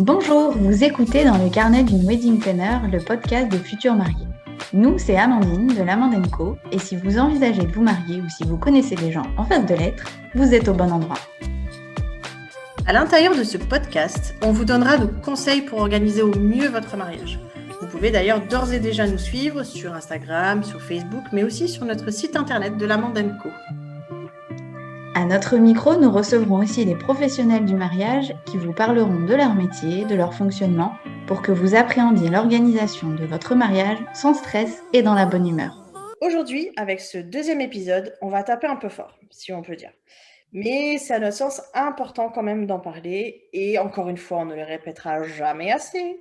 Bonjour, vous écoutez dans le carnet d'une wedding planner, le podcast des futurs mariés. Nous, c'est Amandine de l'Amand & Co. Et si vous envisagez de vous marier ou si vous connaissez des gens en phase de lettres, vous êtes au bon endroit. À l'intérieur de ce podcast, on vous donnera nos conseils pour organiser au mieux votre mariage. Vous pouvez d'ailleurs d'ores et déjà nous suivre sur Instagram, sur Facebook, mais aussi sur notre site internet de l'Amand & Co. À notre micro, nous recevrons aussi les professionnels du mariage qui vous parleront de leur métier, de leur fonctionnement, pour que vous appréhendiez l'organisation de votre mariage sans stress et dans la bonne humeur. Aujourd'hui, avec ce deuxième épisode, on va taper un peu fort, si on peut dire. Mais c'est à notre sens important quand même d'en parler, et encore une fois, on ne le répétera jamais assez.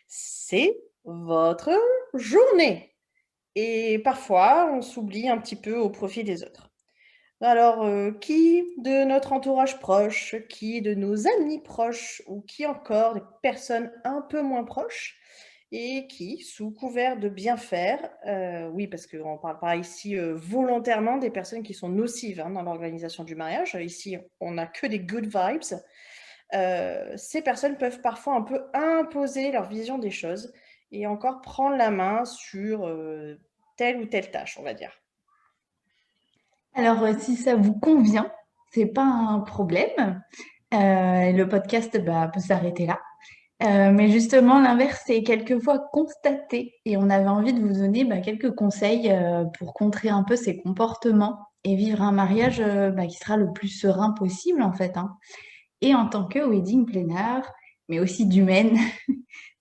C'est votre journée. Et parfois, on s'oublie un petit peu au profit des autres. Alors, qui de notre entourage proche, qui de nos amis proches ou qui encore des personnes un peu moins proches et qui, sous couvert de bien faire, oui, parce qu'on ne parle pas ici volontairement des personnes qui sont nocives dans l'organisation du mariage. Ici, on n'a que des good vibes. Ces personnes peuvent parfois un peu imposer leur vision des choses et encore prendre la main sur telle ou telle tâche, on va dire. Alors, si ça vous convient, c'est pas un problème. Le podcast peut s'arrêter là. Mais justement, l'inverse est quelquefois constaté et on avait envie de vous donner quelques conseils pour contrer un peu ces comportements et vivre un mariage qui sera le plus serein possible en fait, hein. Et en tant que wedding planner, mais aussi d'humaine,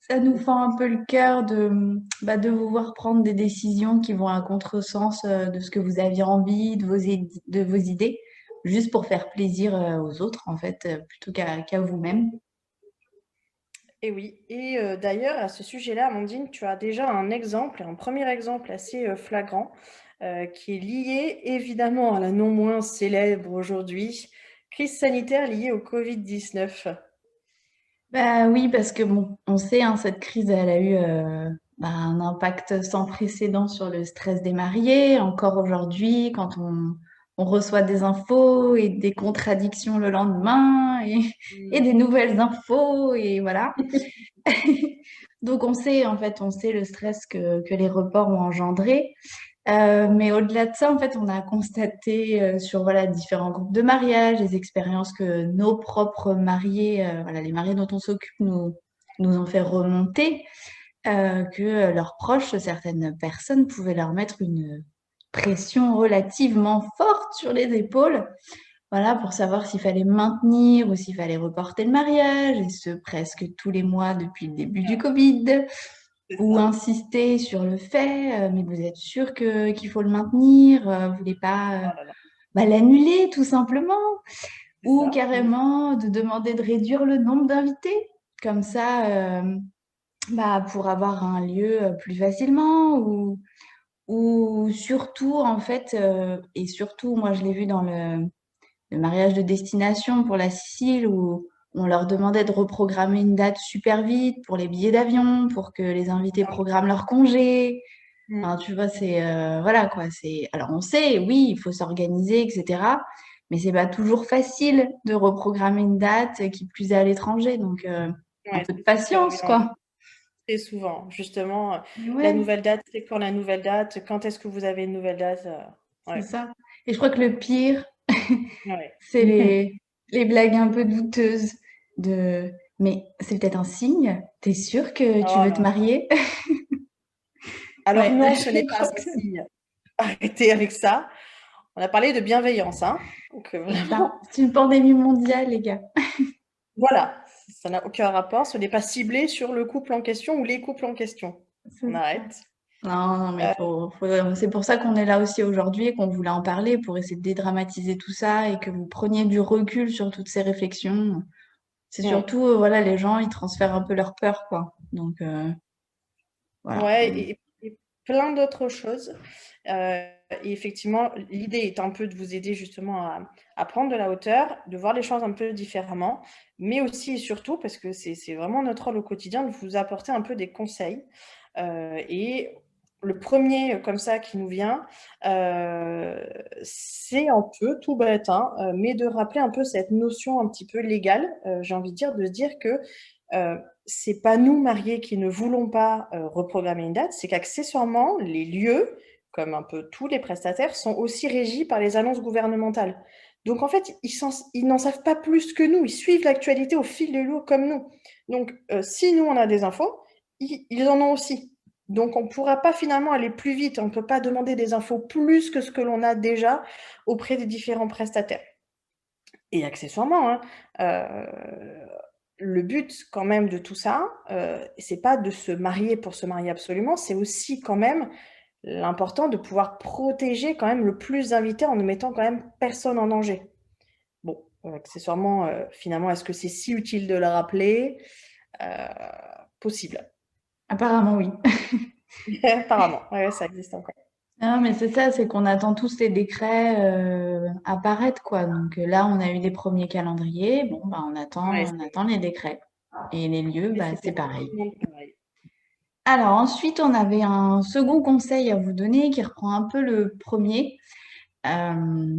ça nous fend un peu le cœur de vous voir prendre des décisions qui vont à contresens de ce que vous aviez envie, de vos idées, juste pour faire plaisir aux autres en fait, plutôt qu'à vous-même. Et oui, et d'ailleurs, à ce sujet-là, Amandine, tu as déjà un premier exemple assez flagrant, qui est lié évidemment à la non moins célèbre aujourd'hui crise sanitaire liée au Covid-19. Bah oui, parce que bon, on sait, hein, cette crise, elle a eu un impact sans précédent sur le stress des mariés. Encore aujourd'hui, quand on reçoit des infos et des contradictions le lendemain et des nouvelles infos et voilà. Donc on sait, en fait, on sait le stress que les reports ont engendré. Mais au-delà de ça, en fait, on a constaté sur voilà, différents groupes de mariage, les expériences que nos propres mariés, voilà, les mariés dont on s'occupe, nous ont fait remonter, que leurs proches, certaines personnes, pouvaient leur mettre une pression relativement forte sur les épaules, voilà, pour savoir s'il fallait maintenir ou s'il fallait reporter le mariage, et ce presque tous les mois depuis le début du Covid. C'est Ou ça. insister sur le fait, mais vous êtes sûr qu'il faut le maintenir, vous voulez pas Oh là là, l'annuler tout simplement, c'est ou ça. carrément de demander de réduire le nombre d'invités, comme ça, pour avoir un lieu plus facilement, ou surtout en fait, et surtout moi je l'ai vu dans le mariage de destination pour la Sicile où on leur demandait de reprogrammer une date super vite pour les billets d'avion, pour que les invités Ah oui. programment leurs congés. Enfin, Mm. tu vois, c'est voilà quoi. Alors on sait, oui, il faut s'organiser, etc. Mais c'est pas toujours facile de reprogrammer une date qui plus est à l'étranger. Donc un Ouais, peu de c'est ce qui revient patience, quoi. très souvent. Justement, Mais la ouais, nouvelle date, c'est pour la nouvelle date. Quand est-ce que vous avez une nouvelle date? c'est Ouais. ça. Et je crois que le pire, Ouais. c'est les blagues un peu douteuses de mais c'est peut-être un signe, t'es sûr que tu Oh veux te là là. marier? Alors Ouais, non, ce n'est je pas crois un que signe. Arrêtez avec ça. On a parlé de bienveillance, hein. Donc c'est ça. vraiment, C'est une pandémie mondiale, les gars. voilà, ça n'a aucun rapport. Ce n'est pas ciblé sur le couple en question ou les couples en question. C'est On ça. arrête. Non, non, mais c'est pour ça qu'on est là aussi aujourd'hui et qu'on voulait en parler pour essayer de dédramatiser tout ça et que vous preniez du recul sur toutes ces réflexions. C'est Mmh. surtout, voilà, les gens, ils transfèrent un peu leur peur, quoi. Donc, voilà. Ouais, et plein d'autres choses. Et effectivement, l'idée est un peu de vous aider justement à prendre de la hauteur, de voir les choses un peu différemment, mais aussi et surtout, parce que c'est vraiment notre rôle au quotidien, de vous apporter un peu des conseils. Et le premier comme ça qui nous vient, c'est un peu tout bête, hein, mais de rappeler un peu cette notion un petit peu légale, j'ai envie de dire, de se dire que c'est pas nous, mariés, qui ne voulons pas reprogrammer une date, c'est qu'accessoirement, les lieux, comme un peu tous les prestataires, sont aussi régis par les annonces gouvernementales. Donc, en fait, ils n'en savent pas plus que nous. Ils suivent l'actualité au fil de l'eau comme nous. Donc, si nous, on a des infos, ils en ont aussi. Donc, on ne pourra pas finalement aller plus vite. On ne peut pas demander des infos plus que ce que l'on a déjà auprès des différents prestataires. Et accessoirement, hein, le but quand même de tout ça, c'est pas de se marier pour se marier absolument, c'est aussi quand même l'important de pouvoir protéger quand même le plus d'invités en ne mettant quand même personne en danger. Bon, accessoirement, finalement, est-ce que c'est si utile de le rappeler? Possible. Apparemment, oui. Apparemment, ouais, ça existe encore. Non, mais c'est ça, c'est qu'on attend tous les décrets apparaître, quoi. Donc là, on a eu des premiers calendriers. Bon, bah, on Ouais, attend les décrets. Et les lieux, bah, c'est pour pareil. tout le monde pareil. Alors ensuite, on avait un second conseil à vous donner qui reprend un peu le premier. Euh,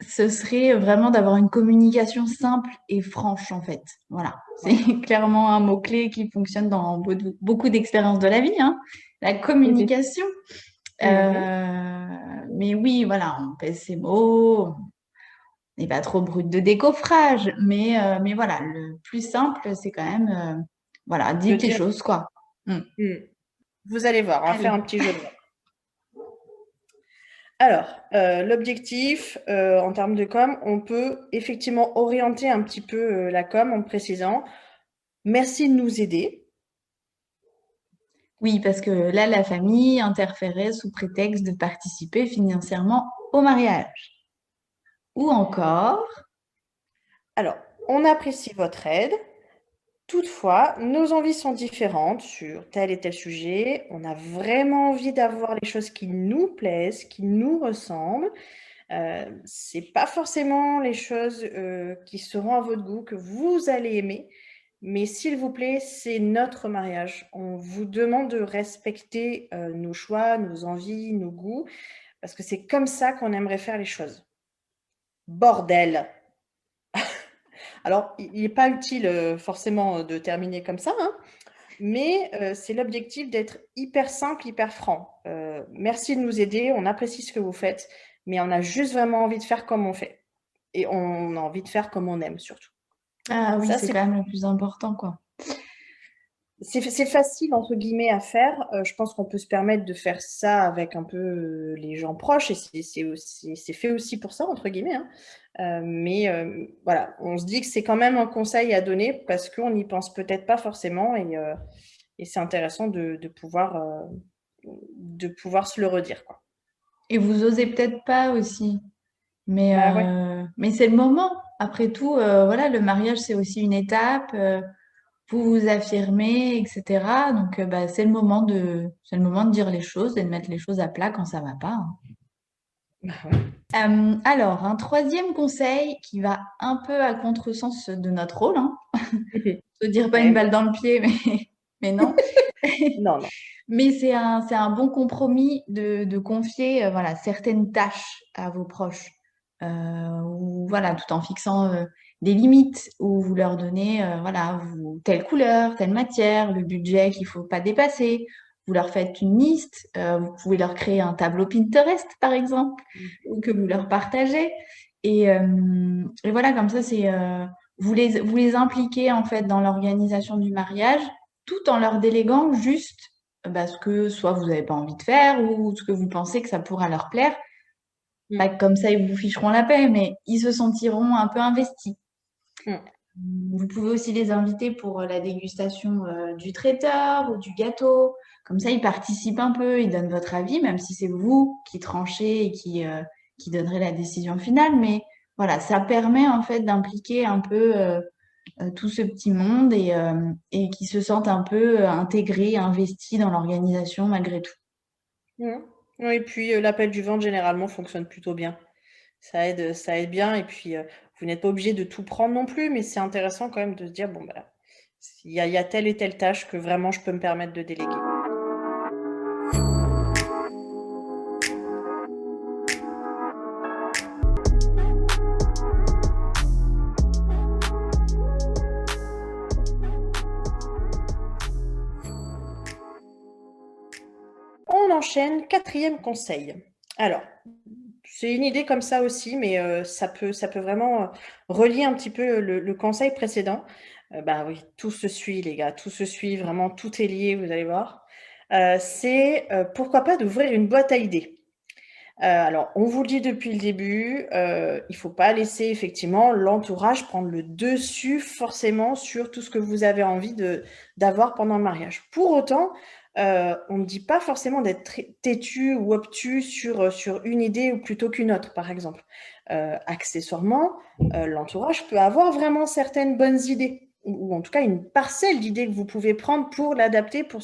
Ce serait vraiment d'avoir une communication simple et franche, en fait. Voilà, c'est clairement un mot-clé qui fonctionne dans beaucoup d'expériences de la vie, hein, la communication. Mhm. Mais oui, voilà, on pèse ses mots, on n'est pas trop brut de décoffrage, mais voilà, le plus simple, c'est quand même, voilà, De dites les dire, choses, quoi. Mm. vous allez voir, on va Allez. faire un petit jeu de mots. Alors, l'objectif, en termes de com, on peut effectivement orienter un petit peu la com en précisant merci de nous aider. Oui, parce que là, la famille interférait sous prétexte de participer financièrement au mariage. Ou encore, Alors, on apprécie votre aide. Toutefois, nos envies sont différentes sur tel et tel sujet. On a vraiment envie d'avoir les choses qui nous plaisent, qui nous ressemblent. C'est pas forcément les choses qui seront à votre goût, que vous allez aimer. Mais s'il vous plaît, c'est notre mariage. On vous demande de respecter nos choix, nos envies, nos goûts, parce que c'est comme ça qu'on aimerait faire les choses. Bordel! Alors, il n'est pas utile forcément de terminer comme ça, hein, mais c'est l'objectif d'être hyper simple, hyper franc. Merci de nous aider, on apprécie ce que vous faites, mais on a juste vraiment envie de faire comme on fait. Et on a envie de faire comme on aime surtout. ah oui, Ça, c'est quand même le plus important, quoi. c'est facile, entre guillemets, à faire. Je pense qu'on peut se permettre de faire ça avec un peu les gens proches, et c'est fait aussi pour ça, entre guillemets, hein. Mais voilà, on se dit que c'est quand même un conseil à donner parce qu'on n'y pense peut-être pas forcément, et c'est intéressant de pouvoir se le redire, quoi. Et vous osez peut-être pas aussi, Bah ouais. mais c'est le moment. Après tout, voilà, le mariage, c'est aussi une étape. Vous vous affirmez, etc. Donc, bah, c'est le moment de dire les choses et de mettre les choses à plat quand ça va pas, hein. Bah ouais. Alors, un troisième conseil qui va un peu à contresens de notre rôle, hein. Se dire pas une Ouais, balle dans le pied, mais non. non, non. Mais c'est un bon compromis de confier voilà, certaines tâches à vos proches. Ou, voilà, tout en fixant des limites où vous leur donnez voilà, telle couleur, telle matière, le budget qu'il ne faut pas dépasser. Vous leur faites une liste, vous pouvez leur créer un tableau Pinterest, par exemple, ou que vous leur partagez. Et voilà, comme ça, vous les impliquez en fait dans l'organisation du mariage tout en leur déléguant juste bah, ce que soit vous n'avez pas envie de faire ou ce que vous pensez que ça pourra leur plaire. Pas que comme ça, ils vous ficheront la paix, mais ils se sentiront un peu investis. Mm. Vous pouvez aussi les inviter pour la dégustation du traiteur ou du gâteau. Comme ça, ils participent un peu, ils donnent votre avis, même si c'est vous qui tranchez et qui donnerez la décision finale. Mais voilà, ça permet en fait d'impliquer un peu tout ce petit monde et qui se sentent un peu intégrés, investis dans l'organisation malgré tout. Mm. Oui, et puis l'appel du ventre généralement fonctionne plutôt bien. Ça aide bien, et puis vous n'êtes pas obligé de tout prendre non plus, mais c'est intéressant quand même de se dire, bon, bah, il y a telle et telle tâche que vraiment je peux me permettre de déléguer. enchaîne, 4e conseil. Alors, c'est une idée comme ça aussi, mais ça peut vraiment relier un petit peu le conseil précédent. Bah oui, tout se suit, les gars, tout se suit, vraiment, tout est lié, vous allez voir. C'est pourquoi pas d'ouvrir une boîte à idées. Alors, on vous le dit depuis le début, il ne faut pas laisser effectivement l'entourage prendre le dessus forcément sur tout ce que vous avez envie d'avoir pendant le mariage. Pour autant, on ne dit pas forcément d'être têtu ou obtus sur une idée ou plutôt qu'une autre, par exemple. Accessoirement, l'entourage peut avoir vraiment certaines bonnes idées, ou en tout cas une parcelle d'idées que vous pouvez prendre pour l'adapter pour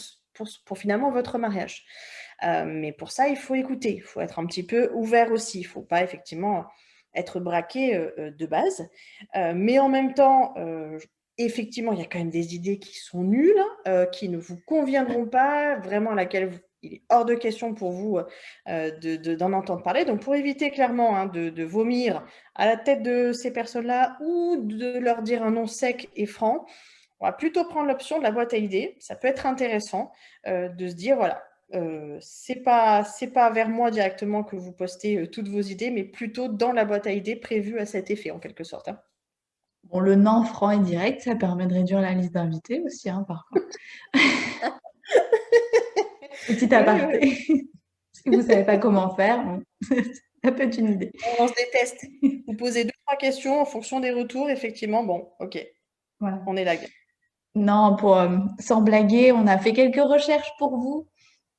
finalement votre mariage. Mais pour ça, il faut écouter, il faut être un petit peu ouvert aussi. Il ne faut pas effectivement être braqué de base. Mais en même temps, effectivement, il y a quand même des idées qui sont nulles, qui ne vous conviendront pas, vraiment à laquelle il est hors de question pour vous d'en entendre parler. Donc, pour éviter clairement de vomir à la tête de ces personnes-là ou de leur dire un non sec et franc, on va plutôt prendre l'option de la boîte à idées. Ça peut être intéressant de se dire, voilà, c'est pas vers moi directement que vous postez toutes vos idées, mais plutôt dans la boîte à idées prévue à cet effet, en quelque sorte. Hein. Bon, le non franc et direct, ça permet de réduire la liste d'invités aussi, hein, parfois. Petit aparté. Si vous ne savez pas comment faire, bon, ça peut être une idée. On se déteste. Vous posez 2-3 questions en fonction des retours, effectivement, bon, ok, Voilà. on est là. Non, sans blaguer, on a fait quelques recherches pour vous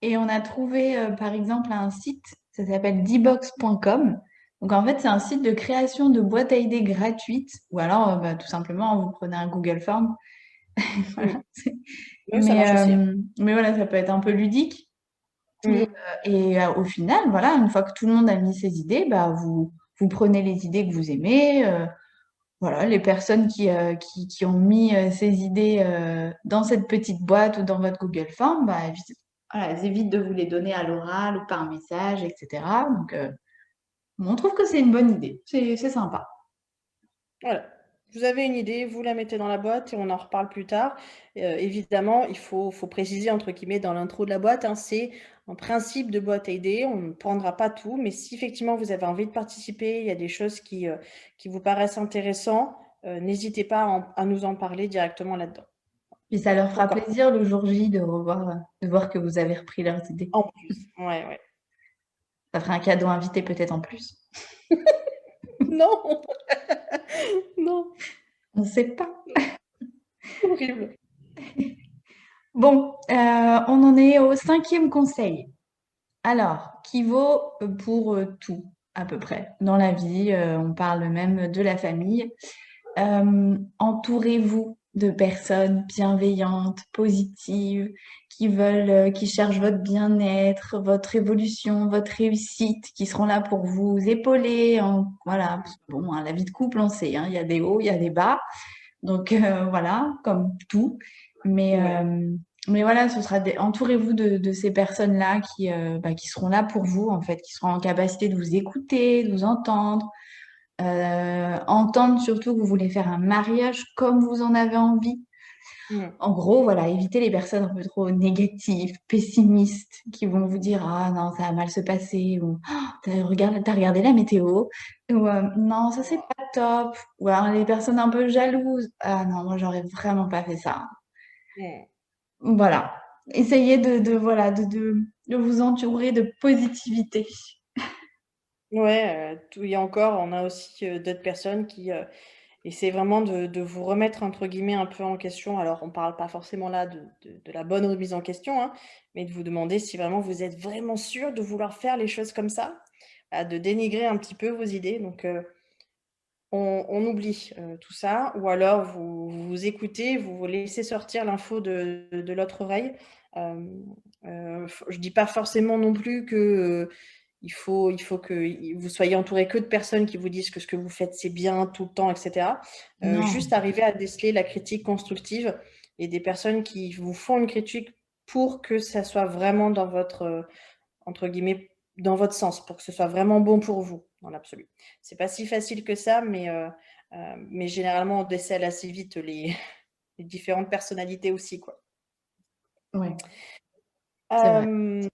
et on a trouvé par exemple un site, ça s'appelle dbox.com. Donc en fait, c'est un site de création de boîtes à idées gratuites ou alors bah, tout simplement vous prenez un Google Form. Voilà. Oui, ça marche aussi. Hein. Mais voilà, ça peut être un peu ludique. Mhm. Au final, voilà, une fois que tout le monde a mis ses idées, bah, vous prenez les idées que vous aimez. Voilà, les personnes qui ont mis ces idées dans cette petite boîte ou dans votre Google Form, bah, voilà, elles évitent de vous les donner à l'oral ou par message, etc. Donc, on trouve que c'est une bonne idée. C'est sympa. Voilà. Vous avez une idée, vous la mettez dans la boîte et on en reparle plus tard. Évidemment, il faut préciser, entre guillemets, dans l'intro de la boîte, hein, c'est un principe de boîte à idées. On ne prendra pas tout, mais si effectivement vous avez envie de participer, il y a des choses qui vous paraissent intéressantes, n'hésitez pas à nous en parler directement là-dedans. Puis ça leur fera Pourquoi pas? plaisir le jour J de voir que vous avez repris leurs idées. En plus. Ouais, ouais. Ça fera un cadeau invité peut-être en plus. Non, non, On ne sait pas. horrible. Bon, on en est au 5e conseil. Alors, qui vaut pour tout, à peu près. Dans la vie, on parle même de la famille. Entourez-vous de personnes bienveillantes, positives, qui cherchent votre bien-être, votre évolution, votre réussite, qui seront là pour vous épauler. Voilà, parce que bon, hein, la vie de couple, on sait, hein, il y a des hauts, il y a des bas. Donc voilà, comme tout. Mais, Ouais. mais voilà, entourez-vous de ces personnes-là qui seront là pour vous, en fait, qui seront en capacité de vous écouter, de vous entendre, entendre surtout que vous voulez faire un mariage comme vous en avez envie. Mm. En gros, voilà, évitez les personnes un peu trop négatives, pessimistes, qui vont vous dire ah non, ça va mal se passer, ou ah, t'as regardé la météo, ou non, ça c'est pas top, ou alors les personnes un peu jalouses, ah non, moi j'aurais vraiment pas fait ça. Mm. Voilà, essayez voilà, de vous entourer de positivité. Ouais, il y a encore, on a aussi d'autres personnes qui essaient vraiment de vous remettre, entre guillemets, un peu en question. Alors, on parle pas forcément là de la bonne remise en question, hein, mais de vous demander si vraiment vous êtes vraiment sûr de vouloir faire les choses comme ça, de dénigrer un petit peu vos idées. Donc, on oublie tout ça, ou alors vous écoutez, vous vous laissez sortir l'info de l'autre oreille. Je dis pas forcément non plus que il faut que vous soyez entouré que de personnes qui vous disent que ce que vous faites c'est bien tout le temps, etc. Non, Juste arriver à déceler la critique constructive et des personnes qui vous font une critique pour que ça soit vraiment dans votre entre guillemets, dans votre sens, pour que ce soit vraiment bon pour vous, dans l'absolu. C'est pas si facile que ça, mais généralement, on décèle assez vite les, les différentes personnalités aussi, quoi. ouais, c'est vrai. Euh,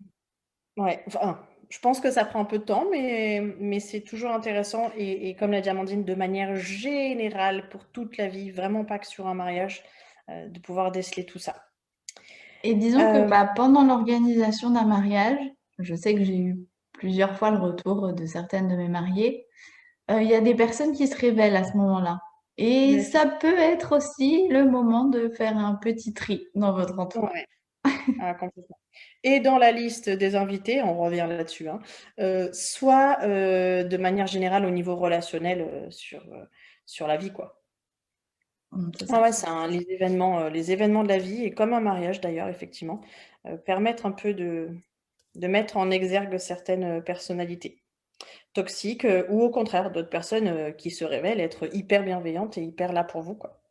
Ouais, enfin, je pense que ça prend un peu de temps, mais c'est toujours intéressant et comme l'a dit Amandine, de manière générale pour toute la vie, vraiment pas que sur un mariage, de pouvoir déceler tout ça. Et disons que bah, pendant l'organisation d'un mariage, je sais que j'ai eu plusieurs fois le retour de certaines de mes mariées, il y a des personnes qui se révèlent à ce moment-là. Et Mais c'est ça peut être aussi le moment de faire un petit tri dans votre entourage. ouais, ah complètement et dans la liste des invités, on revient là-dessus, hein, soit, de manière générale au niveau relationnel, sur la vie, quoi. Ça, Ah c'est ouais, clair. c'est les événements de la vie et comme un mariage d'ailleurs effectivement, permettent un peu de mettre en exergue certaines, personnalités toxiques, ou au contraire d'autres personnes, qui se révèlent être hyper bienveillantes et hyper là pour vous, quoi.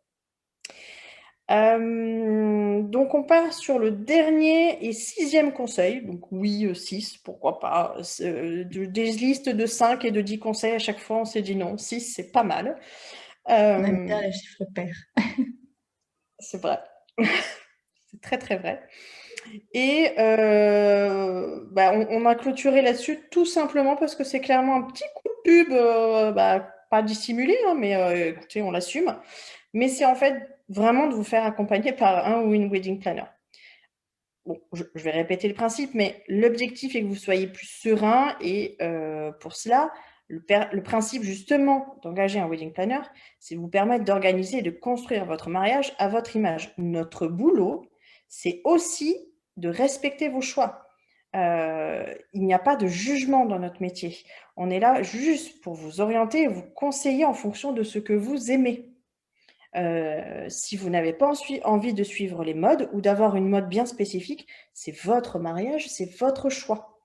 Donc on part sur le dernier et sixième conseil, donc oui, 6 pourquoi pas, des listes de 5 et de 10 conseils à chaque fois on s'est dit: «Non, 6 c'est pas mal». On aime bien Hem, les chiffres pairs. c'est vrai, c'est très, très vrai et bah, on a clôturé là-dessus tout simplement parce que c'est clairement un petit coup de pub, bah, pas dissimulé, hein, mais écoutez, on l'assume. Mais c'est en fait vraiment de vous faire accompagner par un ou une wedding planner. Bon, je vais répéter le principe, mais l'objectif est que vous soyez plus serein et pour cela, le principe justement d'engager un wedding planner, c'est de vous permettre d'organiser et de construire votre mariage à votre image. Notre boulot, c'est aussi de respecter vos choix. Il n'y a pas de jugement dans notre métier. On est là juste pour vous orienter et vous conseiller en fonction de ce que vous aimez. Si vous n'avez pas envie de suivre les modes ou d'avoir une mode bien spécifique, c'est votre mariage, c'est votre choix.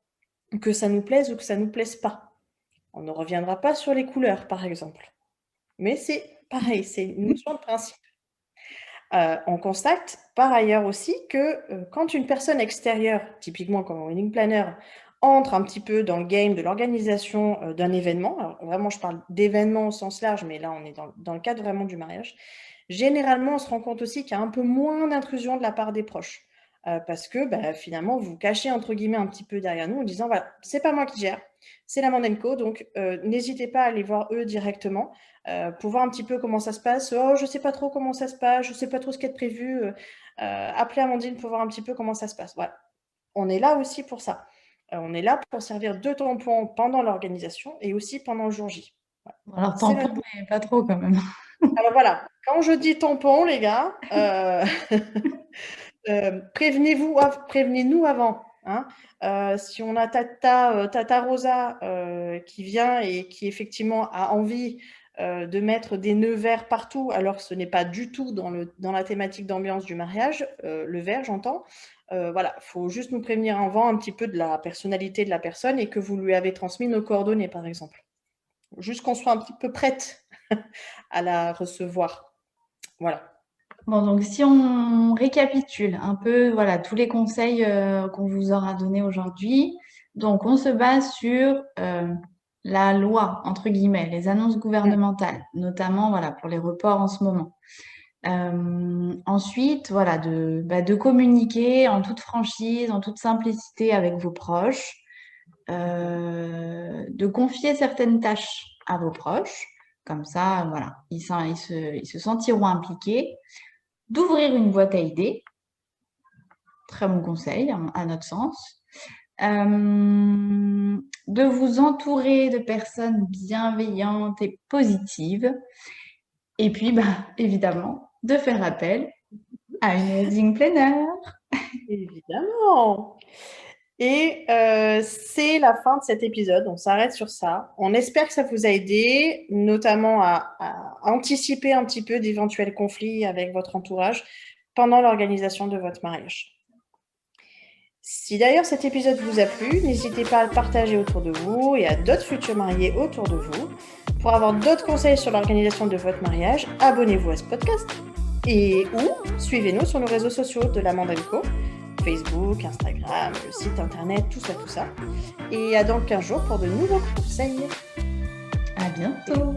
Que ça nous plaise ou que ça nous plaise pas. On ne reviendra pas sur les couleurs, par exemple. Mais c'est pareil, c'est une notion de principe. On constate par ailleurs aussi que, quand une personne extérieure, typiquement comme un wedding planner, entre un petit peu dans le game de l'organisation, d'un événement, alors vraiment je parle d'événement au sens large, mais là on est dans le cadre vraiment du mariage. Généralement, on se rend compte aussi qu'il y a un peu moins d'intrusion de la part des proches, parce que, bah, finalement vous vous cachez entre guillemets un petit peu derrière nous en disant: «Voilà, c'est pas moi qui gère, c'est la Mandenco donc n'hésitez pas à aller voir eux directement, pour voir un petit peu comment ça se passe. «Oh, je sais pas trop comment ça se passe, je sais pas trop ce qui est prévu, appelez Amandine pour voir un petit peu comment ça se passe». Voilà, on est là aussi pour ça. On est là pour servir de tampon pendant l'organisation et aussi pendant le jour J. Voilà, Alors, c'est tampon, notre boulot. mais pas trop quand même. Alors voilà, quand je dis tampon les gars, prévenez-nous avant, hein. Si on a tata Rosa, qui vient et qui effectivement a envie, de mettre des nœuds verts partout, alors que ce n'est pas du tout dans la thématique d'ambiance du mariage, le vert j'entends. Voilà, faut juste nous prévenir avant un petit peu de la personnalité de la personne et que vous lui avez transmis nos coordonnées, par exemple. Juste qu'on soit un petit peu prête à la recevoir. Voilà. Bon, donc si on récapitule un peu, voilà, tous les conseils qu'on vous aura donnés aujourd'hui. Donc, on se base sur la loi, entre guillemets, les annonces Mmh. gouvernementales, notamment, voilà, pour les reports en ce moment. Ensuite, voilà, de communiquer en toute franchise, en toute simplicité avec vos proches, de confier certaines tâches à vos proches. Comme ça, voilà, ils se sentiront impliqués. D'ouvrir une boîte à idées, très bon conseil à notre sens. De vous entourer de personnes bienveillantes et positives. Et puis, bah, évidemment, de faire appel à une wedding planner. Évidemment. Et c'est la fin de cet épisode. On s'arrête sur ça. On espère que ça vous a aidé, notamment à anticiper un petit peu d'éventuels conflits avec votre entourage pendant l'organisation de votre mariage. Si d'ailleurs cet épisode vous a plu, n'hésitez pas à le partager autour de vous et à d'autres futurs mariés autour de vous. Pour avoir d'autres conseils sur l'organisation de votre mariage, abonnez-vous à ce podcast et ou suivez-nous sur nos réseaux sociaux de la Mandenco, Facebook, Instagram, le site internet, tout ça, tout ça. Et à dans 15 jours pour de nouveaux conseils. À bientôt!